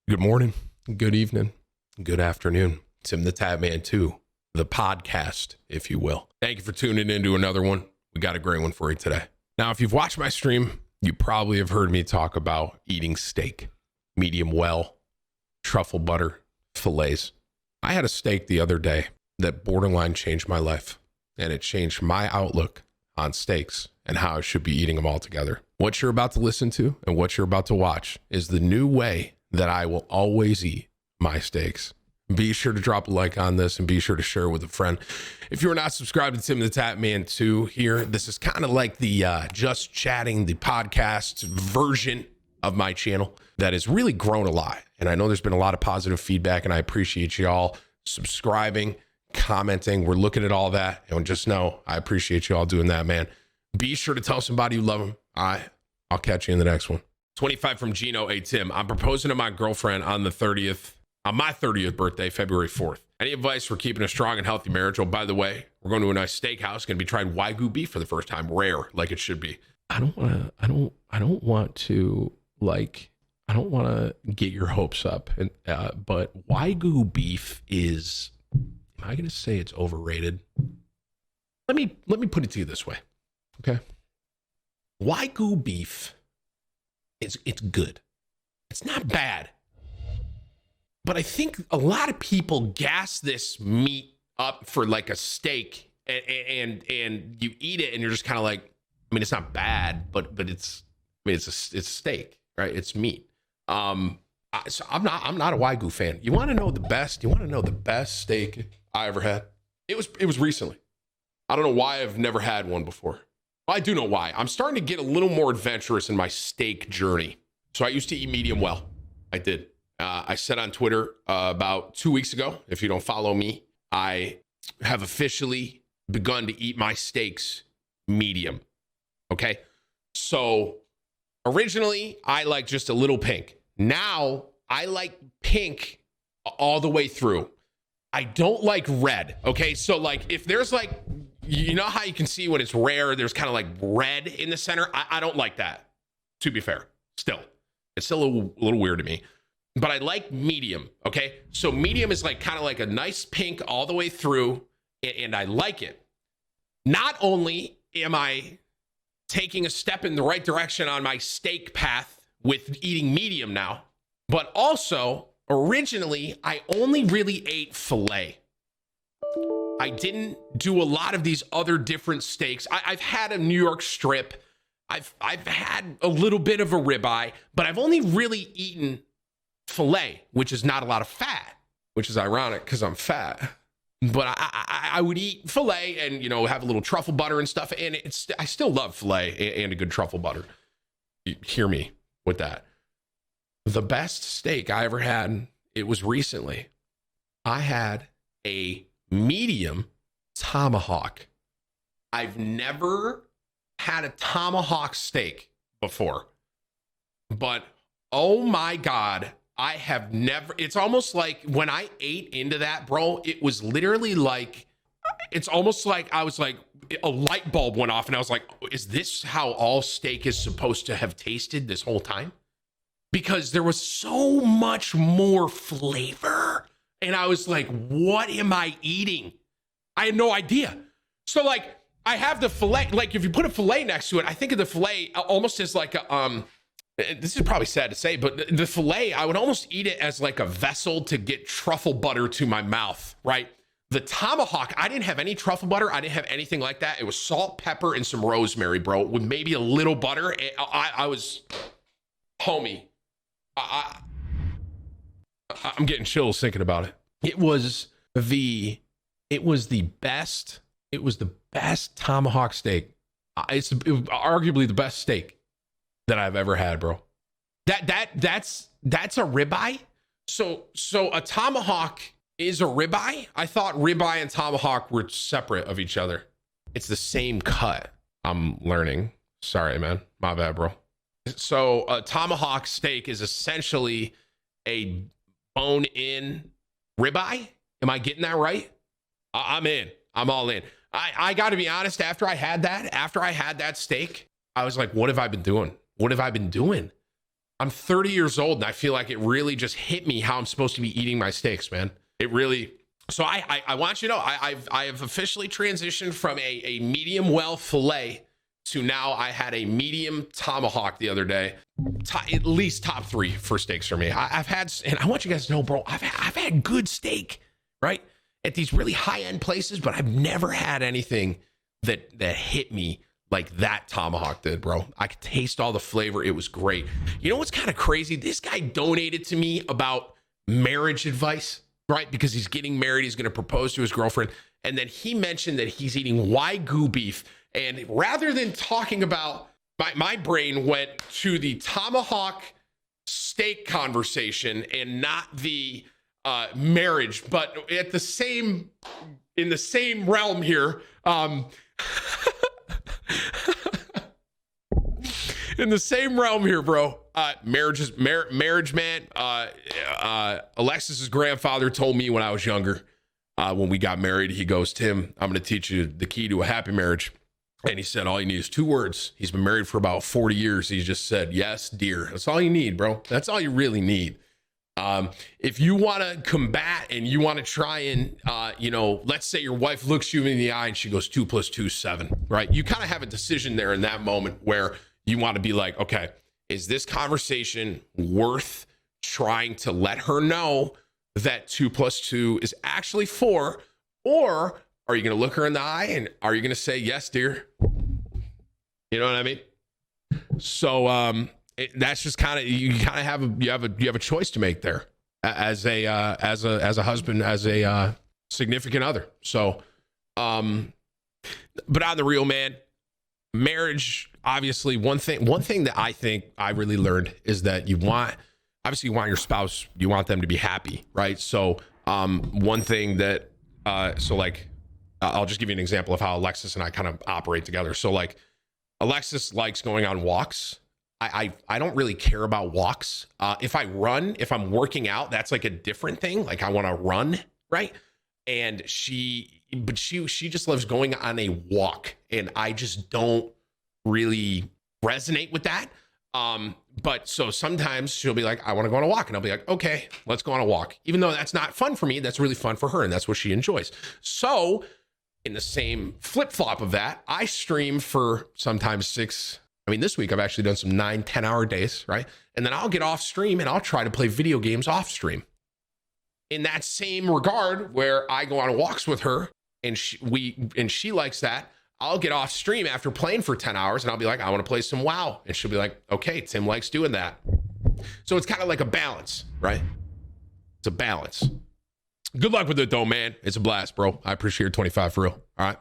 Good morning, good evening, good afternoon. Timthetatman 2, the podcast, if you will. Thank you for tuning into another one. We got a great one for you today. Now, if you've watched my stream, you probably have heard me talk about eating steak, medium well, truffle butter, fillets. I had a steak the other day that borderline changed my life, and it changed my outlook on steaks and how I should be eating them all together. What you're about to listen to and what you're about to watch is the new way that I will always eat my steaks. Be sure to drop a like on this and be sure to share with a friend. If you're not subscribed to Timthetatman 2 here, this is kind of like the Just Chatting, the podcast version of my channel that has really grown a lot. And I know there's been a lot of positive feedback, and I appreciate you all subscribing, commenting. We're looking at all that. And just know I appreciate you all doing that, man. Be sure to tell somebody you love them. I'll catch you in the next one. 25 from Gino. Hey, Tim, I'm proposing to my girlfriend on my 30th birthday, February 4th. Any advice for keeping a strong and healthy marriage? Oh, by the way, we're going to a nice steakhouse. Going to be trying Wagyu beef for the first time. Rare, like it should be. I don't want to get your hopes up. And, but Wagyu beef is, am I going to say it's overrated? Let me put it to you this way. Okay. Wagyu beef, it's good. It's not bad. But I think a lot of people gas this meat up for like a steak, and you eat it and you're just kind of like, I mean, it's not bad, but it's a steak, right? It's meat. So I'm not a Wagyu fan. You want to know the best? You want to know the best steak I ever had? It was recently. I don't know why I've never had one before. Well, I do know why. I'm starting to get a little more adventurous in my steak journey. So I used to eat medium well. I did. I said on Twitter about 2 weeks ago, if you don't follow me, I have officially begun to eat my steaks medium. Okay. So originally I like just a little pink. Now I like pink all the way through. I don't like red. Okay. So like if there's like, you know how you can see when it's rare, there's kind of like red in the center. I don't like that, to be fair. Still, it's still a little weird to me. But I like medium, okay? So medium is like kind of like a nice pink all the way through, and I like it. Not only am I taking a step in the right direction on my steak path with eating medium now, but also originally I only really ate filet. I didn't do a lot of these other different steaks. I've had a New York strip. I've had a little bit of a ribeye, but I've only really eaten filet, which is not a lot of fat, which is ironic because I'm fat. But I would eat filet and, you know, have a little truffle butter and stuff. And I still love filet and a good truffle butter. You hear me with that. The best steak I ever had, it was recently. I had a medium tomahawk. I've never had a tomahawk steak before, but oh my God, I have never, it's almost like when I ate into that, bro, it was literally like, it's almost like I was like, a light bulb went off and I was like, is this how all steak is supposed to have tasted this whole time? Because there was so much more flavor. And I was like, what am I eating? I had no idea. So like, I have the filet, like if you put a filet next to it, I think of the filet almost as like a, this is probably sad to say, but the filet, I would almost eat it as like a vessel to get truffle butter to my mouth, right? The tomahawk, I didn't have any truffle butter. I didn't have anything like that. It was salt, pepper, and some rosemary, bro, with maybe a little butter. I was, homie, I'm getting chills thinking about it. It was the best tomahawk steak. It was arguably the best steak that I've ever had, bro. That's a ribeye. So a tomahawk is a ribeye. I thought ribeye and tomahawk were separate of each other. It's the same cut. I'm learning. Sorry, man. My bad, bro. So a tomahawk steak is essentially a bone-in ribeye. Am I getting that right? I'm in. I'm all in. I got to be honest. After I had that steak, I was like, what have I been doing? What have I been doing? I'm 30 years old and I feel like it really just hit me how I'm supposed to be eating my steaks, man. It really. So I want you to know, I have officially transitioned from a medium well filet to now I had a medium tomahawk the other day. At least top 3 for steaks for me. I've had, and I want you guys to know, bro, I've had good steak, right? At these really high-end places, but I've never had anything that hit me like that tomahawk did, bro. I could taste all the flavor. It was great. You know what's kind of crazy? This guy donated to me about marriage advice, right? Because he's getting married. He's going to propose to his girlfriend. And then he mentioned that he's eating Wagyu beef. And rather than talking about, my brain went to the tomahawk steak conversation and not the marriage. But in the same realm here, in the same realm here, bro. Marriage, man. Alexis's grandfather told me when I was younger, when we got married, he goes, Tim, I'm going to teach you the key to a happy marriage. And he said, all you need is 2 words. He's been married for about 40 years. He just said, yes, dear. That's all you need, bro. That's all you really need. If you want to combat and you want to try and, let's say your wife looks you in the eye and she goes 2 + 2 = 7, right? You kind of have a decision there in that moment where you want to be like, okay, is this conversation worth trying to let her know that 2 + 2 is actually 4? Or are you going to look her in the eye and are you going to say, yes, dear? You know what I mean? So, that's just kind of, you kind of have a choice to make there as a husband, as a significant other. So, but on the real, man, marriage, obviously one thing that I think I really learned is that you want your spouse, you want them to be happy, right? So, one thing that, I'll just give you an example of how Alexis and I kind of operate together. So like Alexis likes going on walks. I don't really care about walks. If I'm working out, that's like a different thing. Like I want to run, right? And she just loves going on a walk, and I just don't really resonate with that. But so sometimes she'll be like, I want to go on a walk, and I'll be like, okay, let's go on a walk. Even though that's not fun for me, that's really fun for her, and that's what she enjoys. So in the same flip-flop of that, I stream for sometimes 6. I mean, this week I've actually done some 9-10 hour days, right? And then I'll get off stream and I'll try to play video games off stream. In that same regard, where I go on walks with her and she likes that, I'll get off stream after playing for 10 hours and I'll be like, I want to play some WoW. And she'll be like, okay, Tim likes doing that. So it's kind of like a balance, right? It's a balance. Good luck with it though, man. It's a blast, bro. I appreciate your 25 for real. All right.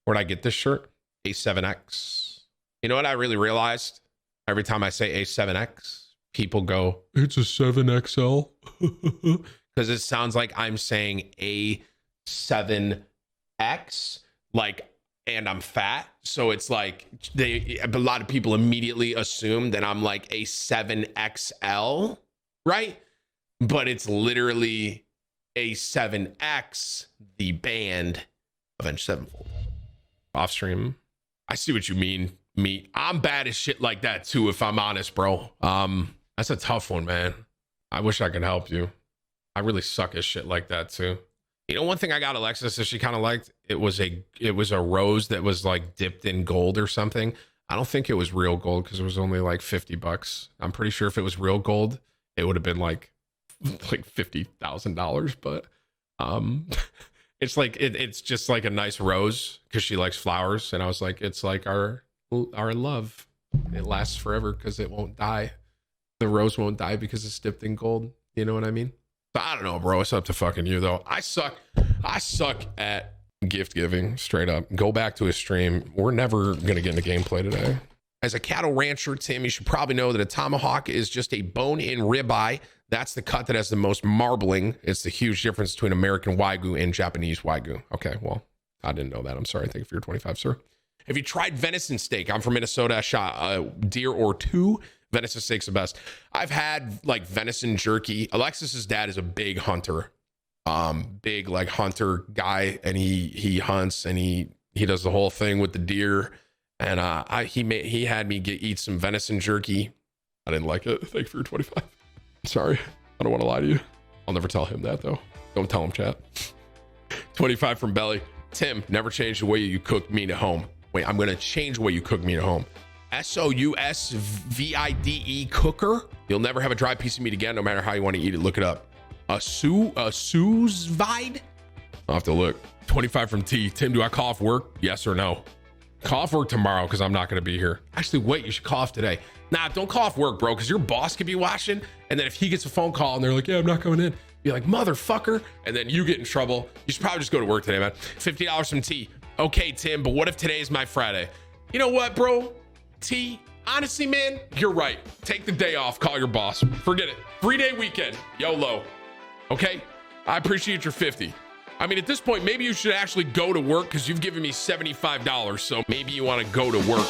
Where'd I get this shirt? A7X. You know what I really realized? Every time I say A7X, people go, it's a 7XL. Because it sounds like I'm saying A7X, like, and I'm fat. So it's like a lot of people immediately assume that I'm like a 7XL, right? But it's literally A7X, the band, Avenged Sevenfold. Off stream. I see what you mean. I'm bad as shit like that too, if I'm honest, bro. That's a tough one, man. I wish I could help you. I really suck at shit like that too. You know, one thing I got Alexis that she kind of liked, it was a rose that was like dipped in gold or something. I don't think it was real gold because it was only like $50. I'm pretty sure if it was real gold, it would have been like $50,000. But it's like it's just like a nice rose because she likes flowers, and I was like, it's like our love. It lasts forever because it won't die. The rose won't die because it's dipped in gold. You know what I mean? So I don't know, bro. It's up to fucking you, though. I suck at gift giving, straight up. Go back to a stream. We're never going to get into gameplay today. As a cattle rancher, Tim, you should probably know that a tomahawk is just a bone-in ribeye. That's the cut that has the most marbling. It's the huge difference between American Wagyu and Japanese Wagyu. Okay, well, I didn't know that. I'm sorry. Thank you for your 25, sir. Have you tried venison steak? I'm from Minnesota. I shot a deer or two. Venison steak's the best. I've had like venison jerky. Alexis's dad is a big hunter, big like hunter guy, and he hunts and he does the whole thing with the deer. And he had me eat some venison jerky I didn't like it. Thank you for your 25. Sorry. I don't want to lie to you. I'll never tell him that though. Don't tell him, chat. 25 from Belly. Tim, never change the way you cook meat at home. Wait, I'm going to change the way you cook meat at home. SOUSVIDE cooker. You'll never have a dry piece of meat again, no matter how you want to eat it. Look it up. A sous vide? I'll have to look. 25 from T. Tim, do I call off work? Yes or no? Call off work tomorrow because I'm not going to be here. Actually, wait, you should call off today. Nah, don't call off work, bro, because your boss could be watching. And then if he gets a phone call and they're like, yeah, I'm not coming in. Be like, motherfucker. And then you get in trouble. You should probably just go to work today, man. $50 from T. Okay, Tim, but what if today is my Friday? You know what, bro? T, honestly, man, you're right. Take the day off. Call your boss. Forget it. 3-day weekend. YOLO. Okay? I appreciate your 50. I mean, at this point, maybe you should actually go to work because you've given me $75. So maybe you want to go to work.